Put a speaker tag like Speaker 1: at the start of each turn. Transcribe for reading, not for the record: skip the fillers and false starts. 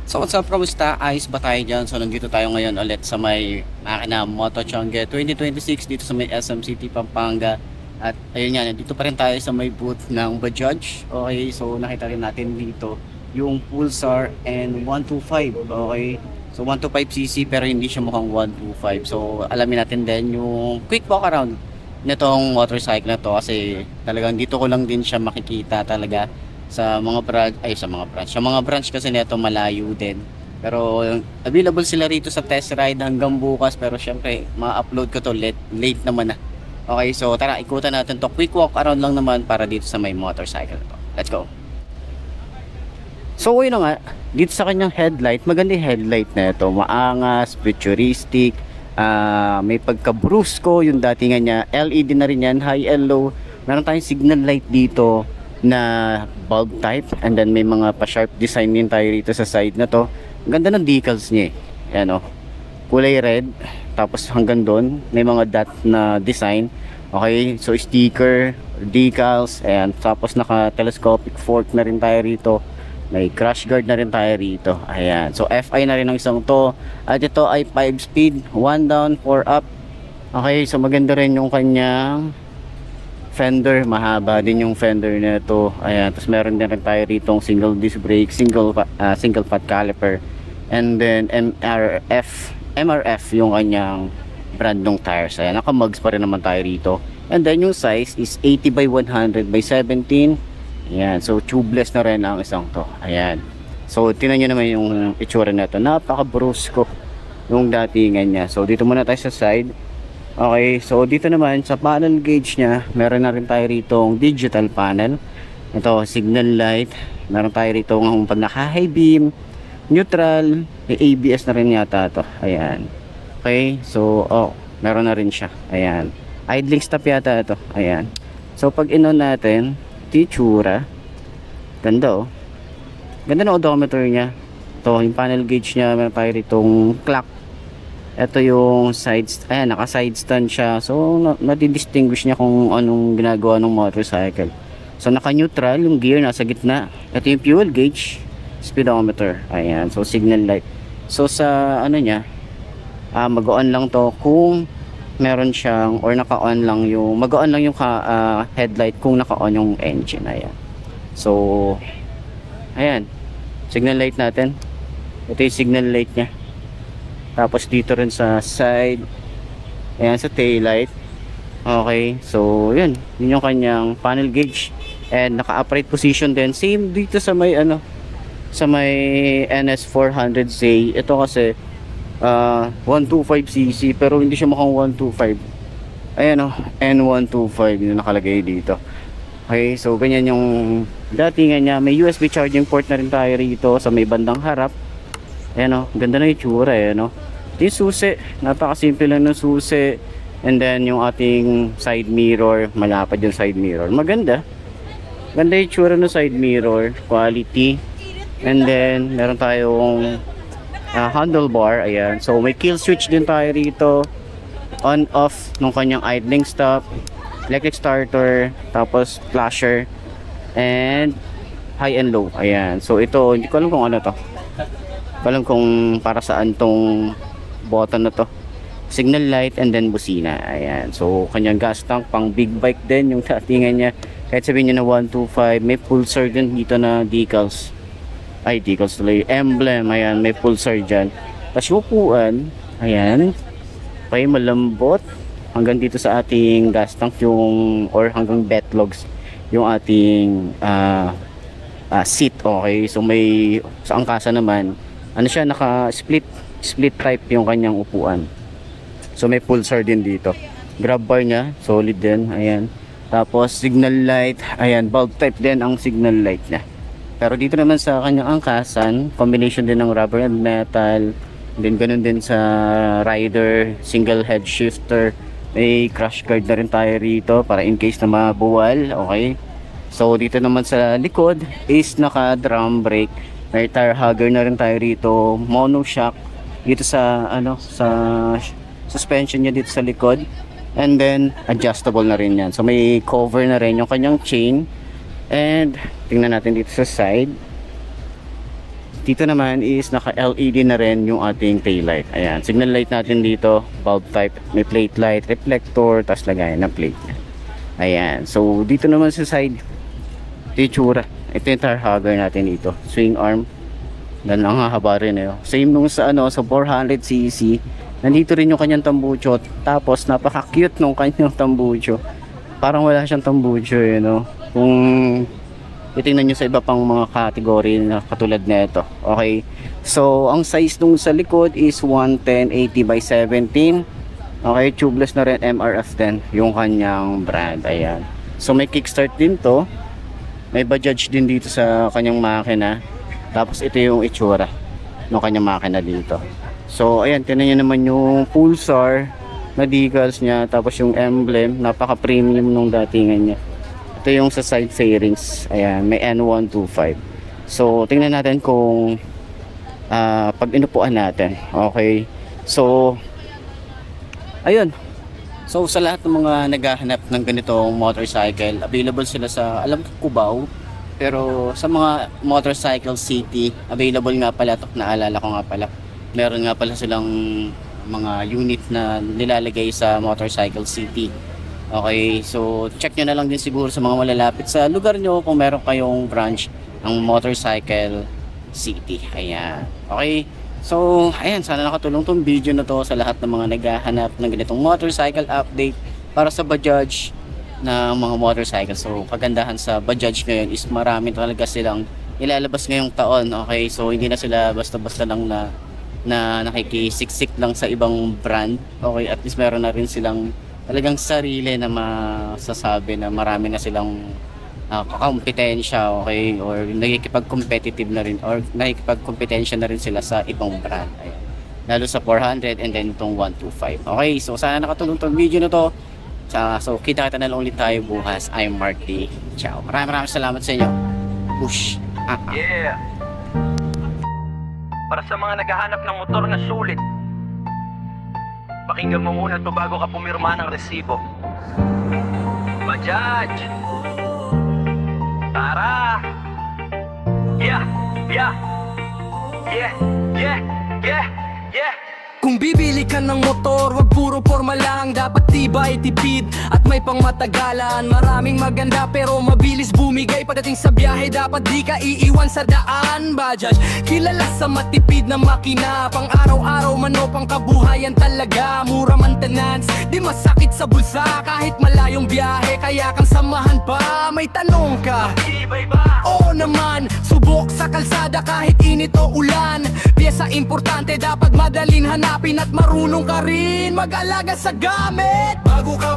Speaker 1: So what's up, kamusta? Ayos ba tayo dyan? So nandito tayo ngayon ulit sa may makina Moto Chongge 2026 dito sa may SM City, Pampanga. At ayun nga, nandito pa rin tayo sa may booth ng Bajaj. Okay, so nakita rin natin dito yung Pulsar N125. Okay, so 125cc pero hindi siya mukhang 125. So alamin natin din yung quick walk around nitong motorcycle na to kasi talagang dito ko lang din siya makikita talaga sa mga branch, sa mga branch kasi nito malayo din. Pero available sila rito sa test ride hanggang bukas, pero syempre ma-upload ko to late naman na. Okay, so tara ikutan natin to, quick walk around lang naman para dito sa may motorcycle to. Let's go. So yun na nga, dito sa kanyang headlight, maganda yung headlight na ito, maangas, futuristic, may pagka-brusco yung datingan niya, LED na rin yan, high and low. Meron tayong signal light dito na bulb type, and then may mga pa-sharp design din tayo rito sa side na to. Ang ganda ng decals niya eh. Ayan o, kulay red, tapos hanggang doon may mga dot na design. Okay, so sticker, decals, and tapos naka telescopic fork na rin tayo rito. May crash guard na rin tayo rito. Ayan, so FI na rin ang isang to. At ito ay 5 speed, 1 down, 4 up. Okay, so maganda rin yung kanyang fender, mahaba din yung fender nito. Ayan, tapos meron din rin tayo rito single disc brake, single fat caliper, and then MRF yung kanyang brand ng tires. Ayan, naka-mugs pa rin naman tayo rito. And then yung size is 80 by 100 by 17. Ayan, so tubeless na rin ang isang to. Ayan, so tingnan nyo naman yung itsura nito, napaka-brusco yung datingan niya. So dito muna tayo sa side. Okay, so dito naman sa panel gauge niya, meron na rin tayo rito digital panel. Ito, signal light. Meron tayo rito ng pag naka-high beam, neutral, may ABS na rin yata to. Ayan. Okay, so meron na rin siya. Ayan. Idling stop yata ito. Ayan. So pag in-on natin, titsura. Ganda oh. Ganda ng odometer niya. Ito, yung panel gauge niya, meron tayo ritong clock. Ito yung sides, ayan, naka side stand siya. So nadidistinguish niya kung anong ginagawa ng motorcycle. So naka neutral, yung gear nasa gitna. Ito yung fuel gauge, speedometer. Ayan, so signal light. So sa ano niya, mag-on lang to kung meron siyang, or naka-on lang yung, mag-on lang yung headlight kung naka-on yung engine. Ayan. So ayan, signal light natin. Ito yung signal light niya. Tapos dito rin sa side, ayan, sa tail light. Okay, so yun yung kanyang panel gauge, and naka upright position din. Same dito sa may sa may NS400Z. Ito kasi 125cc pero hindi siya mukhang 125. Ayan o, N125 yung nakalagay dito. Okay, so ganyan yung datingan niya. May USB charging port na rin tayo rito sa may bandang harap. Ayan o, ganda na yung tsura eh, no? Ito yung susi, napakasimple lang ng susi. And then yung ating side mirror, malapad yung side mirror. Maganda. Ganda yung tsura ng side mirror, quality. And then meron tayong handlebar, ayan. So may kill switch din tayo rito. On off nung kanyang idling stop, electric starter, tapos flasher, and high and low. Ayan. So ito, hindi ko alam kung ano to. Alam kung para saan tong button na to. Signal light and then busina. Ayan. So kanyang gas tank, pang big bike din yung datingan niya. Kahit sabihin niyo na 125, may pulsar din dito na decals. Ay, decals tuloy. Emblem. Ayan, may pulsar dyan. Tapos yung upuan, ayan, okay, malambot. Hanggang dito sa ating gas tank yung, or hanggang betlogs yung ating seat. Okay. So may, sa angkasa naman, ano siya, naka split type yung kanyang upuan. So may pulsar din dito. Grab bar niya, solid din. Ayan. Tapos signal light, ayan, bulb type din ang signal light niya. Pero dito naman sa kanyang angkasan, combination din ng rubber and metal. Then ganun din sa rider, single head shifter. May crash guard na rin tayo rito para in case na mabuwal. Okay. So dito naman sa likod is naka drum brake. May tire hugger na rin tayo rito, mono shock dito sa sa suspension niya dito sa likod, and then adjustable na rin yan. So may cover na rin yung kanyang chain. And tingnan natin dito sa side. Dito naman is naka LED na rin yung ating tail light. Ayan, signal light natin dito, bulb type, may plate light, reflector, tapos lagayan ng plate niya. Ayan, so dito naman sa side, ito yung tsura. Ito yung tire hugger natin dito, swing arm. Dan ang hahaba rin eh. Same nung sa sa 400cc. Nandito rin yung kanyang tambucho. Tapos napaka-cute nung kanyang tambucho. Parang wala siyang tambucho, Kung titingnan nyo sa iba pang mga category na katulad na ito. Okay. So, ang size nung sa likod is 110/80 by 17. Okay, tubeless na rin, MRF10 yung kanyang brand. Ayan. So, may kickstart din to. May Bajaj din dito sa kanyang makina. Tapos, ito yung itsura ng kanyang makina dito. So, ayan, tinan nyo naman yung Pulsar na decals niya. Tapos, yung emblem, napaka-premium nung datingan niya. Ito yung sa side fairings. Ayan, may N125. So, tingnan natin kung pag inupuan natin. Okay. So, ayun. So, sa lahat ng mga naghahanap ng ganitong motorcycle, available sila sa, alam ko, Cubao. Pero sa mga motorcycle city, available nga pala ito. Naalala ko nga pala. Meron nga pala silang mga unit na nilalagay sa motorcycle city. Okay, so check nyo na lang din siguro sa mga malalapit sa lugar nyo kung meron kayong branch ng motorcycle city. Ayan. Okay, so ayan, sana nakatulong tong video na to sa lahat ng mga naghahanap ng ganitong motorcycle update para sa Bajaj na mga motorcycle. So kagandahan sa Bajaj ngayon is marami talaga silang ilalabas ngayong taon. Okay, so hindi na sila basta-basta lang na nakikisiksik lang sa ibang brand. Okay, at least meron na rin silang talagang sarili na masasabi na marami na silang kompetensya, okay, or nakikipag-competitive na rin or nakikipag-kompetensya na rin sila sa ibang brand. Ayan. Lalo sa 400 and then itong 125. Okay, so sana nakatulong tong video na to. So kita-kita na lang ulit tayo bukas. I'm Mark D. Ciao. Maraming salamat sa inyo. Push.
Speaker 2: Yeah. Para sa mga naghahanap ng motor na sulit, pakinggan mo muna ito bago ka pumirma ng resibo. Bajaj! Tara! Yeah! Yeah! Yeah! Yeah! Yeah! Yeah!
Speaker 3: Kung bibili ka ng motor, wag puro forma lang. Dapat tibay, tipid at may pangmatagalan. Maraming maganda pero mabilis bumigay. Pagdating sa biyahe, dapat di ka iiwan sa daan. Bajaj, kilala sa matipid na makina. Pang araw-araw man o pang kabuhayan talaga. Mura maintenance, di masakit sa bulsa. Kahit malayong biyahe, kaya kang samahan pa. May tanong ka,
Speaker 2: Tibay ba?
Speaker 3: oo naman, subok sa kalsada kahit init o ulan. Piyesa importante, dapat madalin hanapin at marunong ka rin mag-alaga sa gamit. Bago ka